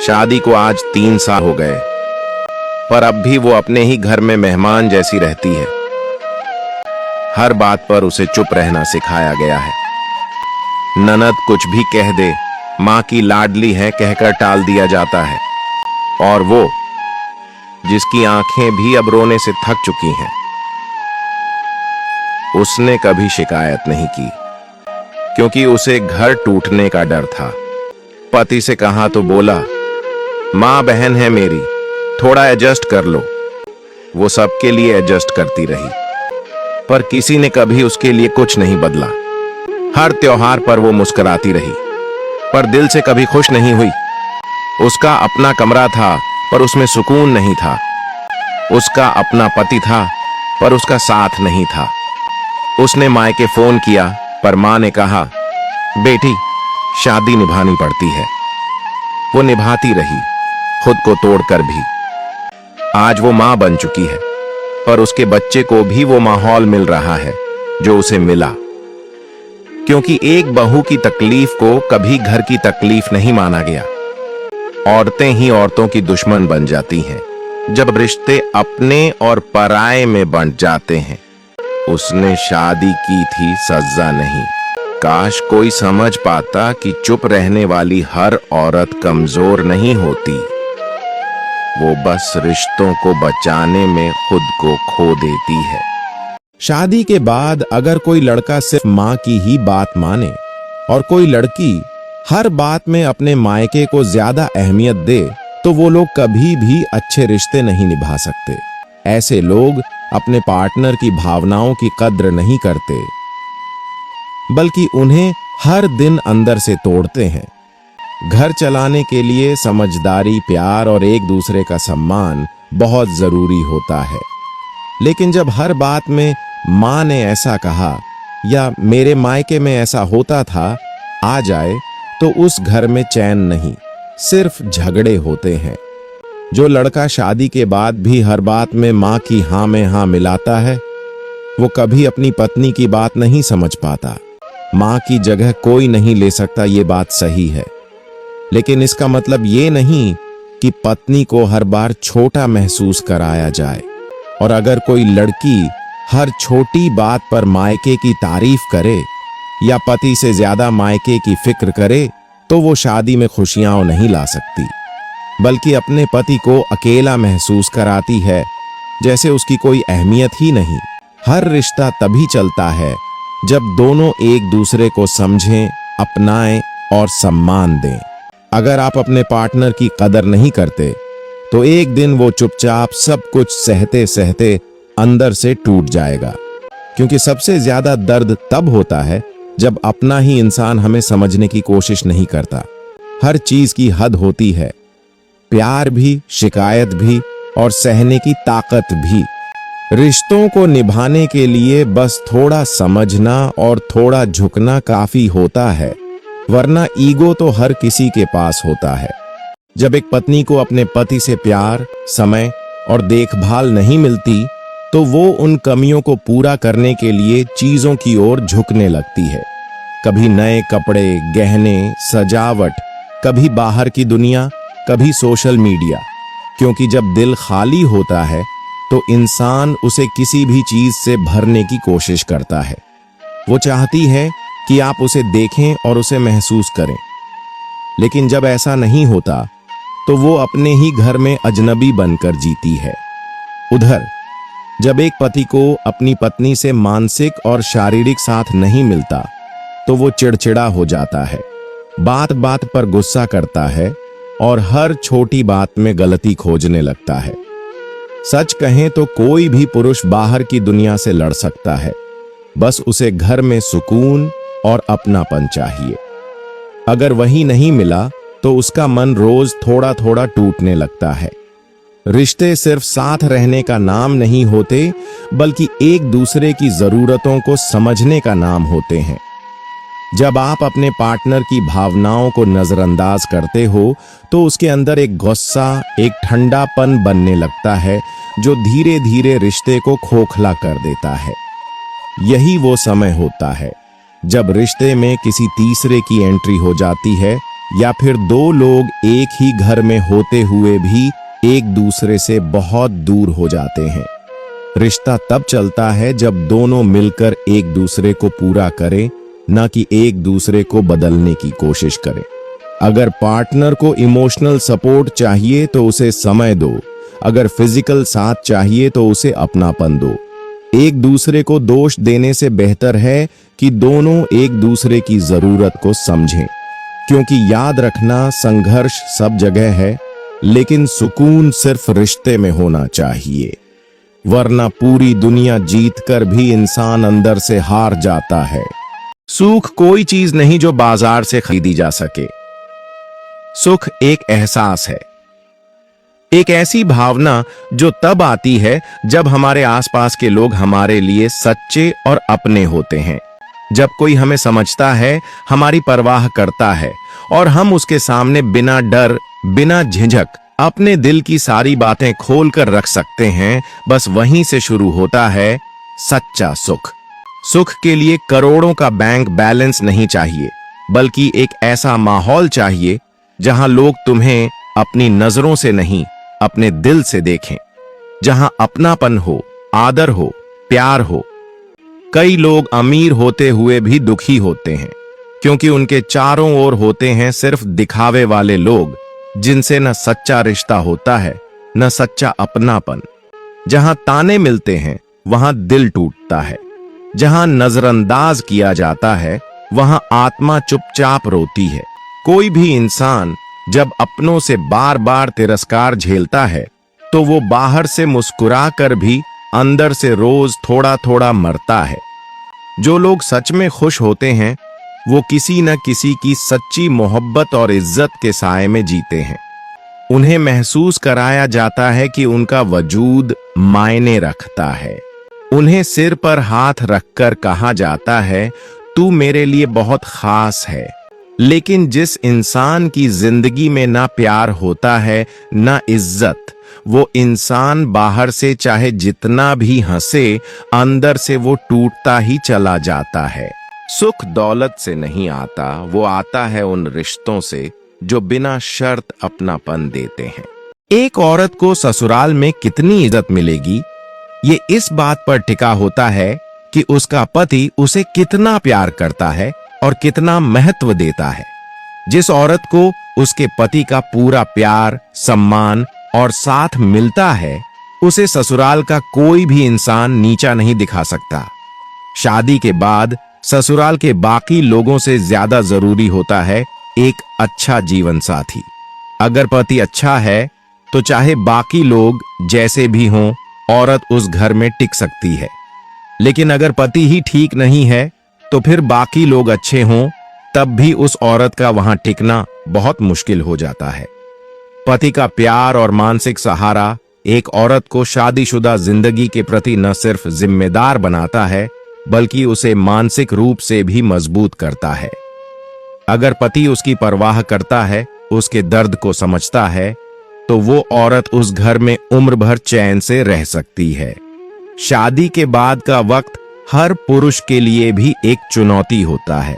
शादी को आज 3 साल हो गए, पर अब भी वो अपने ही घर में मेहमान जैसी रहती है। हर बात पर उसे चुप रहना सिखाया गया है। ननद कुछ भी कह दे, मां की लाडली है कहकर टाल दिया जाता है। और वो जिसकी आंखें भी अब रोने से थक चुकी हैं, उसने कभी शिकायत नहीं की, क्योंकि उसे घर टूटने का डर था। पति से कहा तो बोला, मां बहन है मेरी, थोड़ा एडजस्ट कर लो। वो सबके लिए एडजस्ट करती रही, पर किसी ने कभी उसके लिए कुछ नहीं बदला। हर त्योहार पर वो मुस्कुराती रही, पर दिल से कभी खुश नहीं हुई। उसका अपना कमरा था, पर उसमें सुकून नहीं था। उसका अपना पति था, पर उसका साथ नहीं था। उसने मायके फोन किया, पर मां ने कहा, बेटी शादी निभानी पड़ती है। वो निभाती रही, खुद को तोड़कर भी। आज वो मां बन चुकी है, पर उसके बच्चे को भी वो माहौल मिल रहा है जो उसे मिला। क्योंकि एक बहू की तकलीफ को कभी घर की तकलीफ नहीं माना गया। औरतें ही औरतों की दुश्मन बन जाती हैं जब रिश्ते अपने और पराये में बंट जाते हैं। उसने शादी की थी सजा नहीं। काश कोई समझ पाता कि चुप रहने वाली हर औरत कमजोर नहीं होती, वो बस रिश्तों को बचाने में खुद को खो देती है। शादी के बाद अगर कोई लड़का सिर्फ मां की ही बात माने और कोई लड़की हर बात में अपने मायके को ज्यादा अहमियत दे, तो वो लोग कभी भी अच्छे रिश्ते नहीं निभा सकते। ऐसे लोग अपने पार्टनर की भावनाओं की कद्र नहीं करते, बल्कि उन्हें हर दिन अंदर से तोड़ते हैं। घर चलाने के लिए समझदारी, प्यार और एक दूसरे का सम्मान बहुत जरूरी होता है। लेकिन जब हर बात में मां ने ऐसा कहा या मेरे मायके में ऐसा होता था आ जाए, तो उस घर में चैन नहीं, सिर्फ झगड़े होते हैं। जो लड़का शादी के बाद भी हर बात में मां की हां में हां मिलाता है, वो कभी अपनी पत्नी की बात नहीं समझ पाता। मां की जगह कोई नहीं ले सकता, ये बात सही है। लेकिन इसका मतलब ये नहीं कि पत्नी को हर बार छोटा महसूस कराया जाए। और अगर कोई लड़की हर छोटी बात पर मायके की तारीफ करे या पति से ज्यादा मायके की फिक्र करे, तो वो शादी में खुशियां नहीं ला सकती, बल्कि अपने पति को अकेला महसूस कराती है, जैसे उसकी कोई अहमियत ही नहीं। हर रिश्ता तभी चलता है जब दोनों एक दूसरे को समझें, अपनाएं और सम्मान दें। अगर आप अपने पार्टनर की कदर नहीं करते, तो एक दिन वो चुपचाप सब कुछ सहते सहते अंदर से टूट जाएगा। क्योंकि सबसे ज्यादा दर्द तब होता है जब अपना ही इंसान हमें समझने की कोशिश नहीं करता। हर चीज की हद होती है, प्यार भी, शिकायत भी और सहने की ताकत भी। रिश्तों को निभाने के लिए बस थोड़ा समझना और थोड़ा झुकना काफी होता है, वरना ईगो तो हर किसी के पास होता है। जब एक पत्नी को अपने पति से प्यार, समय और देखभाल नहीं मिलती, तो वो उन कमियों को पूरा करने के लिए चीजों की ओर झुकने लगती है। कभी नए कपड़े, गहने, सजावट, कभी बाहर की दुनिया, कभी सोशल मीडिया। क्योंकि जब दिल खाली होता है, तो इंसान उसे किसी भी चीज से भरने की कोशिश करता है। वो चाहती है कि आप उसे देखें और उसे महसूस करें। लेकिन जब ऐसा नहीं होता, तो वो अपने ही घर में अजनबी बनकर जीती है। उधर जब एक पति को अपनी पत्नी से मानसिक और शारीरिक साथ नहीं मिलता, तो वो चिड़चिड़ा हो जाता है, बात बात पर गुस्सा करता है और हर छोटी बात में गलती खोजने लगता है। सच कहें तो कोई भी पुरुष बाहर की दुनिया से लड़ सकता है, बस उसे घर में सुकून और अपनापन चाहिए। अगर वही नहीं मिला, तो उसका मन रोज थोड़ा थोड़ा टूटने लगता है। रिश्ते सिर्फ साथ रहने का नाम नहीं होते, बल्कि एक दूसरे की जरूरतों को समझने का नाम होते हैं। जब आप अपने पार्टनर की भावनाओं को नजरअंदाज करते हो, तो उसके अंदर एक गुस्सा, एक ठंडापन बनने लगता है, जो धीरे धीरे रिश्ते को खोखला कर देता है। यही वो समय होता है जब रिश्ते में किसी तीसरे की एंट्री हो जाती है या फिर दो लोग एक ही घर में होते हुए भी एक दूसरे से बहुत दूर हो जाते हैं। रिश्ता तब चलता है जब दोनों मिलकर एक दूसरे को पूरा करें, न कि एक दूसरे को बदलने की कोशिश करें। अगर पार्टनर को इमोशनल सपोर्ट चाहिए तो उसे समय दो, अगर फिजिकल साथ चाहिए तो उसे अपनापन दो। एक दूसरे को दोष देने से बेहतर है कि दोनों एक दूसरे की जरूरत को समझें, क्योंकि याद रखना, संघर्ष सब जगह है, लेकिन सुकून सिर्फ रिश्ते में होना चाहिए। वरना पूरी दुनिया जीतकर भी इंसान अंदर से हार जाता है। सुख कोई चीज नहीं जो बाजार से खरीदी जा सके। सुख एक एहसास है, एक ऐसी भावना जो तब आती है जब हमारे आसपास के लोग हमारे लिए सच्चे और अपने होते हैं, जब कोई हमें समझता है, हमारी परवाह करता है और हम उसके सामने बिना डर, बिना झिझक अपने दिल की सारी बातें खोलकर रख सकते हैं। बस वहीं से शुरू होता है सच्चा सुख। सुख के लिए करोड़ों का बैंक बैलेंस नहीं चाहिए, बल्कि एक ऐसा माहौल चाहिए जहां लोग तुम्हें अपनी नजरों से नहीं, अपने दिल से देखें, जहां अपनापन हो, आदर हो, प्यार हो। कई लोग अमीर होते हुए भी दुखी होते हैं, क्योंकि उनके चारों ओर होते हैं सिर्फ दिखावे वाले लोग, जिनसे न सच्चा रिश्ता होता है, न सच्चा अपनापन। जहां ताने मिलते हैं वहां दिल टूटता है, जहां नजरअंदाज किया जाता है वहां आत्मा चुपचाप रोती है। कोई भी इंसान जब अपनों से बार बार तिरस्कार झेलता है तो वो बाहर से मुस्कुरा कर भी अंदर से रोज थोड़ा थोड़ा मरता है। जो लोग सच में खुश होते हैं वो किसी न किसी की सच्ची मोहब्बत और इज्जत के साए में जीते हैं। उन्हें महसूस कराया जाता है कि उनका वजूद मायने रखता है। उन्हें सिर पर हाथ रखकर कहा जाता है, तू मेरे लिए बहुत खास है। लेकिन जिस इंसान की जिंदगी में ना प्यार होता है, ना इज्जत, वो इंसान बाहर से चाहे जितना भी हंसे, अंदर से वो टूटता ही चला जाता है। सुख दौलत से नहीं आता, वो आता है उन रिश्तों से जो बिना शर्त अपनापन देते हैं। एक औरत को ससुराल में कितनी इज्जत मिलेगी, ये इस बात पर टिका होता है कि उसका पति उसे कितना प्यार करता है और कितना महत्व देता है। जिस औरत को उसके पति का पूरा प्यार, सम्मान और साथ मिलता है, उसे ससुराल का कोई भी इंसान नीचा नहीं दिखा सकता। शादी के बाद ससुराल के बाकी लोगों से ज्यादा जरूरी होता है एक अच्छा जीवन साथी। अगर पति अच्छा है तो चाहे बाकी लोग जैसे भी हों, औरत उस घर में टिक सकती है। लेकिन अगर पति ही ठीक नहीं है तो फिर बाकी लोग अच्छे हों, तब भी उस औरत का वहां टिकना बहुत मुश्किल हो जाता है। पति का प्यार और मानसिक सहारा एक औरत को शादीशुदा जिंदगी के प्रति न सिर्फ जिम्मेदार बनाता है, बल्कि उसे मानसिक रूप से भी मजबूत करता है। अगर पति उसकी परवाह करता है, उसके दर्द को समझता है, तो वो औरत उस घर में उम्र भर चैन से रह सकती है। शादी के बाद का वक्त हर पुरुष के लिए भी एक चुनौती होता है।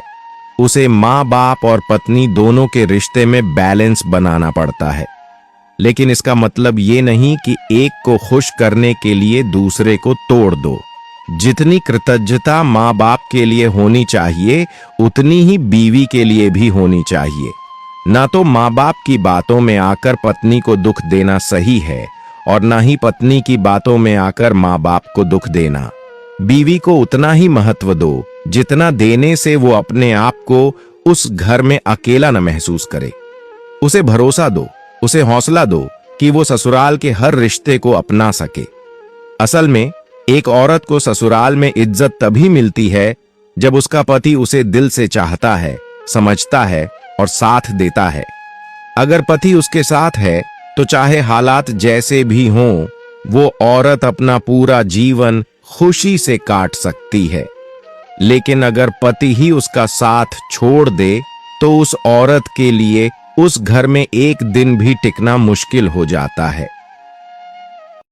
उसे माँ बाप और पत्नी दोनों के रिश्ते में बैलेंस बनाना पड़ता है। लेकिन इसका मतलब ये नहीं कि एक को खुश करने के लिए दूसरे को तोड़ दो। जितनी कृतज्ञता माँ बाप के लिए होनी चाहिए, उतनी ही बीवी के लिए भी होनी चाहिए। ना तो माँ बाप की बातों में आकर पत्नी को दुख देना सही है, और ना ही पत्नी की बातों में आकर माँ बाप को दुख देना। बीवी को उतना ही महत्व दो जितना देने से वो अपने आप को उस घर में अकेला न महसूस करे। उसे भरोसा दो, उसे हौसला दो कि वो ससुराल के हर रिश्ते को अपना सके। असल में एक औरत को ससुराल में इज्जत तभी मिलती है जब उसका पति उसे दिल से चाहता है, समझता है और साथ देता है। अगर पति उसके साथ है तो चाहे हालात जैसे भी हों, वो औरत अपना पूरा जीवन खुशी से काट सकती है। लेकिन अगर पति ही उसका साथ छोड़ दे तो उस औरत के लिए उस घर में एक दिन भी टिकना मुश्किल हो जाता है।